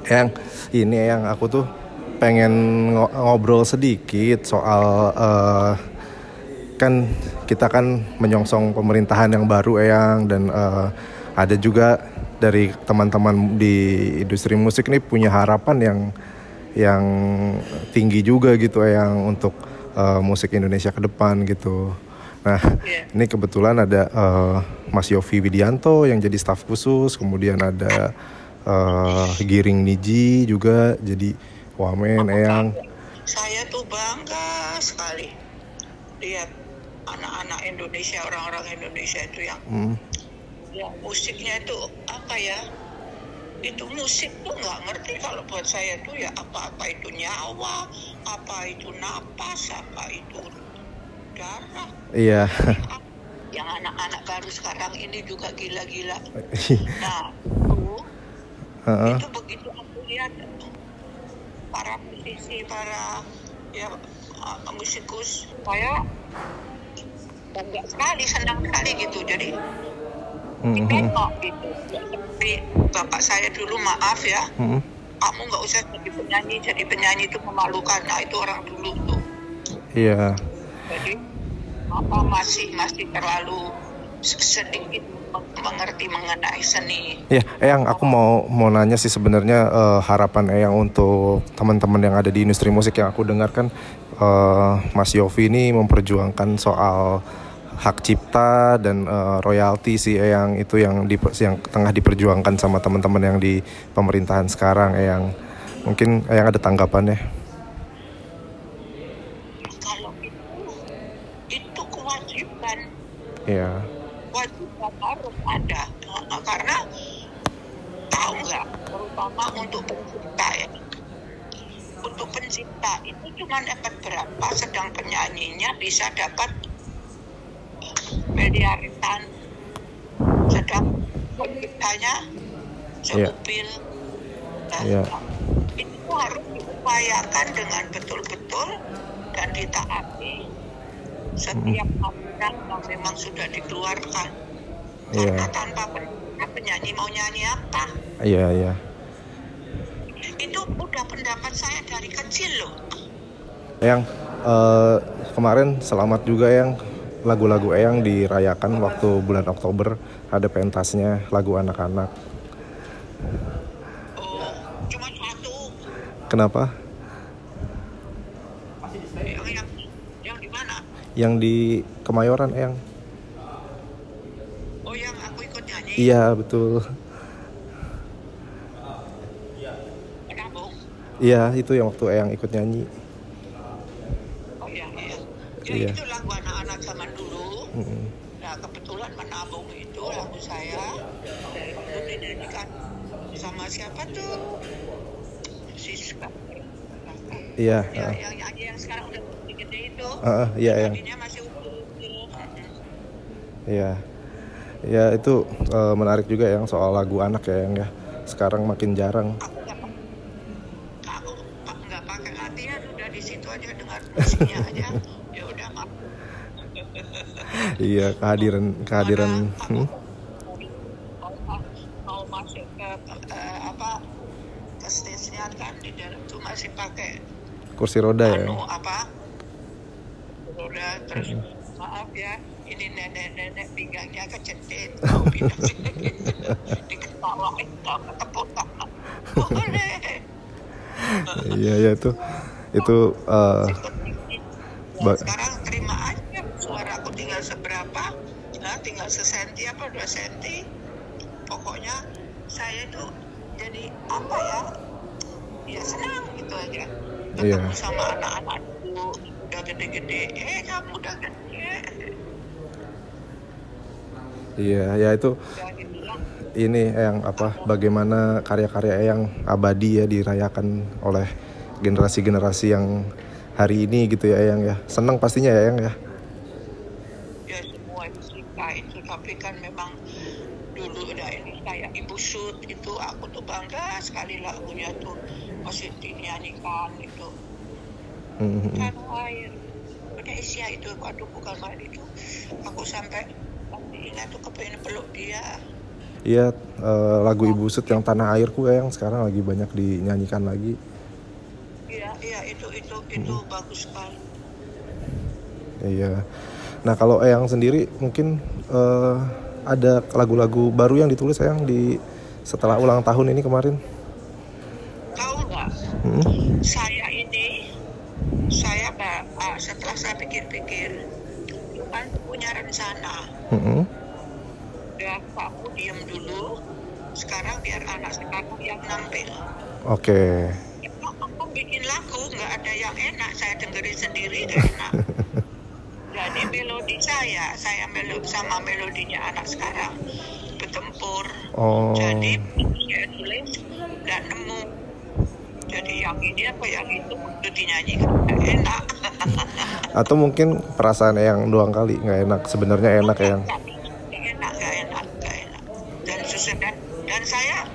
Yang ini yang aku tuh pengen ngobrol sedikit soal kan kita kan menyongsong pemerintahan yang baru Eyang, dan ada juga dari teman-teman di industri musik nih punya harapan yang tinggi juga gitu Eyang untuk musik Indonesia ke depan gitu. Nah, ini kebetulan ada Mas Yofi Widianto yang jadi staf khusus, kemudian ada Giring Niji juga jadi wamen Eyang. Saya tuh bangga sekali lihat anak-anak Indonesia, orang-orang Indonesia itu yang musiknya itu apa ya? Itu musik tuh nggak ngerti kalau buat saya tuh ya apa itu nyawa, apa itu napas, apa itu darah. Iya. Yang anak-anak baru sekarang ini juga gila-gila. Nah, itu begitu aku lihat para musisi, para ya musikus, saya bangga sekali, senang sekali gitu. Jadi ditengok gitu. Tapi bapak saya dulu maaf ya, kamu nggak usah jadi penyanyi itu memalukan. Nah itu orang dulu tuh. Iya. Jadi apa masih terlalu sedikit mengerti mengenai seni. Ya, Eyang, aku mau nanya sih sebenarnya harapan Eyang untuk teman-teman yang ada di industri musik. Yang aku dengarkan Mas Yofi ini memperjuangkan soal hak cipta dan royalti sih Eyang, itu yang tengah diperjuangkan sama teman-teman yang di pemerintahan sekarang Eyang. Mungkin Eyang ada tanggapannya? Kalau itu kewajiban. Iya. Kewajiban harus ada, karena tahu nggak, terutama untuk pencipta ya. Untuk pencipta itu cuma dapat berapa, sedang penyanyinya bisa dapat miliaran, sedang penciptanya seupil. Itu harus diupayakan dengan betul-betul dan ditaati setiap aturan yang memang sudah dikeluarkan. Karena tanpa penyanyi mau nyanyi apa? Iya. Itu udah pendapat saya dari kecil loh. Eyang, kemarin selamat juga Eyang, lagu-lagu Eyang dirayakan waktu bulan Oktober, ada pentasnya lagu anak-anak. Oh, cuma satu. Kenapa? Yang di mana? Yang di Kemayoran Eyang. Oh, yang aku ikut nyanyi. Iya, betul. Iya, itu yang waktu Eyang ikut nyanyi. Oh iya. Ya itu lagu anak-anak zaman dulu. Nah kebetulan Menabung itu lagu saya. Itu dinyanyikan sama siapa tuh? Siska. Iya. Yang nyanyi yang sekarang udah gede itu. Iya yang. Tadinya masih utuh. Iya. Ya itu menarik juga yang soal lagu anak ya yang ya. Sekarang makin jarang. Musiknya aja ya udah mampu. Iya, kehadiran mau masuk ke ke stage-nya kan di dalam tuh masih pakai kursi roda ya. Roda terus maaf ya, ini nenek pinggangnya kecentit. Diketawain sama tepuk tangan. Boleh. Iya itu sekarang terima aja, suara aku tinggal seberapa, tinggal sesenti apa 2 senti, pokoknya saya itu jadi apa ya senang gitu aja ketemu sama anak-anak dulu udah gede-gede, kamu udah gede. Iya itu ini yang bagaimana karya-karya yang abadi ya dirayakan oleh generasi-generasi yang hari ini gitu ya Eyang ya. Senang pastinya ya Eyang ya. Ya semua suka itu, tapi kan memang dulu udah ini kayak Ibu Sud itu aku tuh bangga sekali lagunya tuh masih dinyanyikan itu. Tanah air Indonesia itu, waduh bukan main itu. Aku sampai ingat tuh kepengen peluk dia. Iya, lagu Ibu Sud yang Tanah Airku yang sekarang lagi banyak dinyanyikan lagi. Iya, itu bagus sekali. Iya. Nah kalau Eyang sendiri mungkin ada lagu-lagu baru yang ditulis Eyang di setelah ulang tahun ini kemarin? Tahu nggak? Saya setelah saya pikir-pikir, kan punya rencana. Ya, aku diem dulu. Sekarang biar anak sekarang yang nampil. Oke. Aku bikin lagu, nggak ada yang enak. Saya dengerin sendiri nggak enak. Jadi melodi saya sama melodinya anak sekarang bertempur. Jadi saya tulis nggak nemu. Jadi yang ini apa yang itu dinyanyikan nggak enak. Atau mungkin perasaan Eyang doang kali nggak enak, sebenarnya enak Eyang. Nggak enak. Dan saya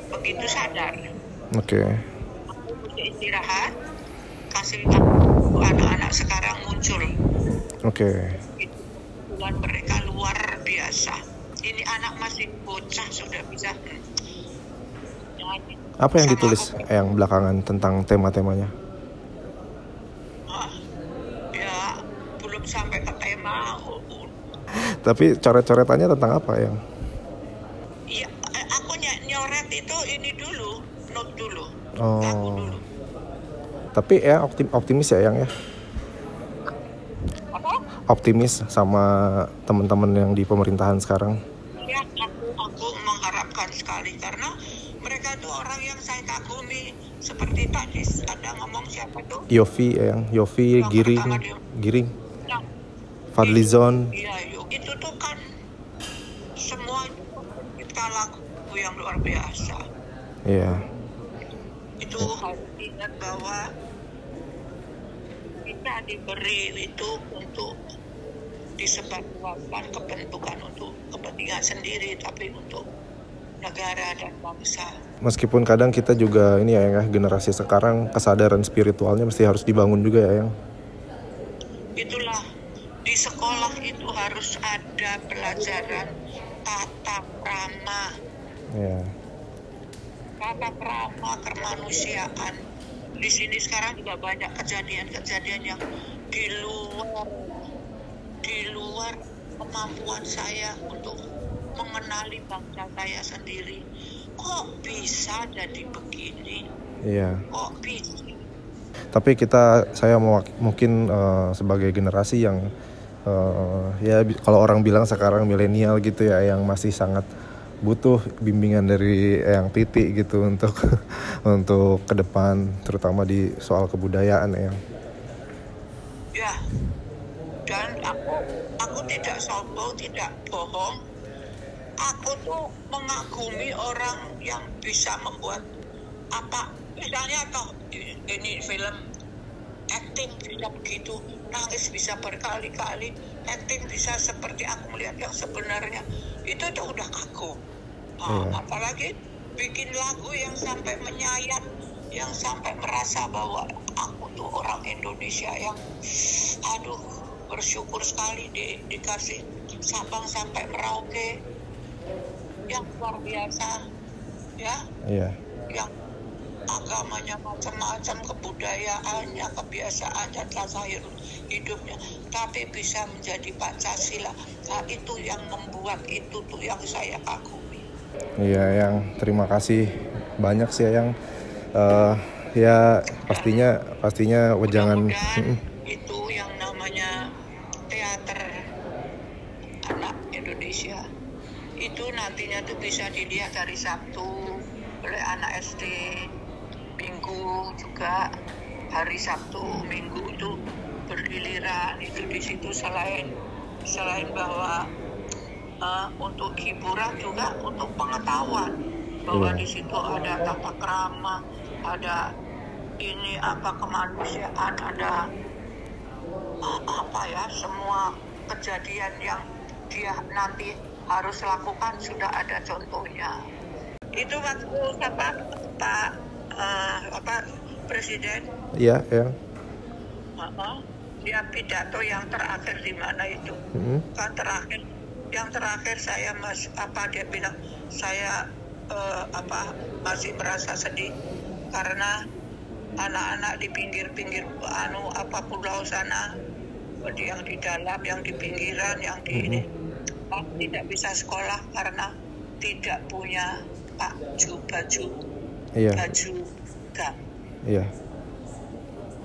begitu sadar. Oke. Aku mesti istirahat, kasih waktu anak-anak sekarang muncul. Oke. Bulan mereka luar biasa. Ini anak masih bocah sudah bisa nyanyi. Apa yang ditulis yang belakangan tentang tema-temanya? Ya belum sampai ke tema. Tapi coret-coretannya tentang apa yang? Iya, aku nyoret itu ini dulu, note dulu, lagu dulu. Tapi ya optimis ya yang ya? Apa? Optimis sama teman-teman yang di pemerintahan sekarang? Ya, aku mengharapkan sekali karena mereka itu orang yang saya kagumi. Seperti tadi ada ngomong siapa tuh? Yofi Giring, Fadlizon. Iya, itu tuh kan semua kita lagu yang luar biasa. Iya. Itu harus ingat bahwa kita diberi itu untuk disebarluaskan kepentingan untuk kepentingan sendiri, tapi untuk negara dan bangsa. Meskipun kadang kita juga ini ya generasi sekarang kesadaran spiritualnya mesti harus dibangun juga ya yang. Itulah di sekolah itu harus ada pelajaran tata krama. Ya. Tata krama kemanusiaan. Di sini sekarang juga banyak kejadian-kejadian yang di luar kemampuan saya untuk mengenali bangsa saya sendiri. Kok bisa jadi begini? Iya. Kok bisa? Tapi saya mungkin sebagai generasi yang ya kalau orang bilang sekarang milenial gitu ya, yang masih sangat butuh bimbingan dari yang Titi gitu untuk ke depan, terutama di soal kebudayaan ya. Ya. Dan aku tidak sombong, tidak bohong. Aku tuh mengagumi orang yang bisa membuat apa, misalnya toh ini film acting bisa begitu, nangis bisa berkali-kali, acting bisa seperti aku melihat yang sebenarnya, itu tuh udah kagum. Apalagi bikin lagu yang sampai menyayat, yang sampai merasa bahwa aku tuh orang Indonesia yang bersyukur sekali dikasih Sabang sampai Merauke yang luar biasa ya. Iya. Yang agamanya macam-macam, kebudayaannya, kebiasaan dan lahir hidupnya, tapi bisa menjadi Pancasila. Nah, itu yang membuat itu tuh yang saya kagumi. Iya, yang terima kasih banyak sih yang ya pastinya wejangan itu yang namanya teater anak Indonesia itu nantinya tuh bisa dilihat dari Sabtu oleh anak SD, Minggu juga, hari Sabtu Minggu itu bergiliran. Itu di situ selain bahwa untuk hiburan juga untuk pengetahuan bahwa di situ ada tata krama, ada ini apa kemanusiaan, ada apa ya, semua kejadian yang dia nanti harus lakukan sudah ada contohnya. Itu waktu Pak Presiden. Iya, ya. Dia pidato yang terakhir di mana itu? Kan terakhir yang terakhir saya dia bilang saya masih merasa sedih karena anak-anak di pinggir-pinggir pulau sana, yang di dalam, yang di pinggiran, yang di ini tidak bisa sekolah karena tidak punya baju gam. Iya.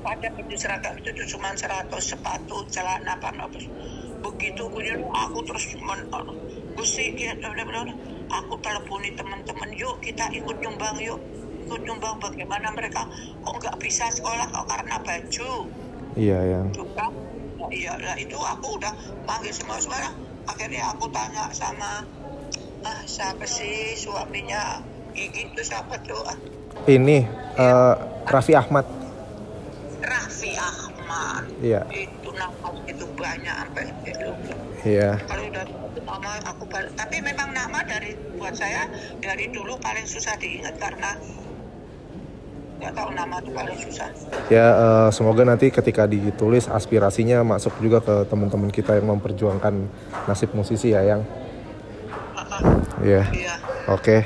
Pada baju seragam itu cuma 100, sepatu, celana, begitu kemudian aku terus Gusti, aku teleponi teman-teman, yuk kita ikut nyumbang, bagaimana mereka kok nggak bisa sekolah kok karena baju. Iya ya. Iya, itu aku udah panggil semua. Akhirnya aku tanya sama siapa sih suaminya Gigi itu, siapa tuh? Ini Raffi Ahmad. Raffi Ahmad. Iya. Itu nama itu banyak sampai lupa. Iya. Kalau udah nama aku tapi memang nama buat saya dari dulu paling susah diingat karena nggak tahu nama itu paling susah. Ya semoga nanti ketika ditulis aspirasinya masuk juga ke teman-teman kita yang memperjuangkan nasib musisi ya, Yang. Iya. Oke.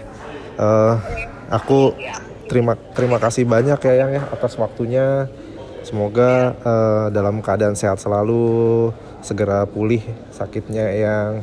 Aku terima kasih banyak ya, Yang, ya, atas waktunya. Semoga dalam keadaan sehat selalu, segera pulih sakitnya, Yang.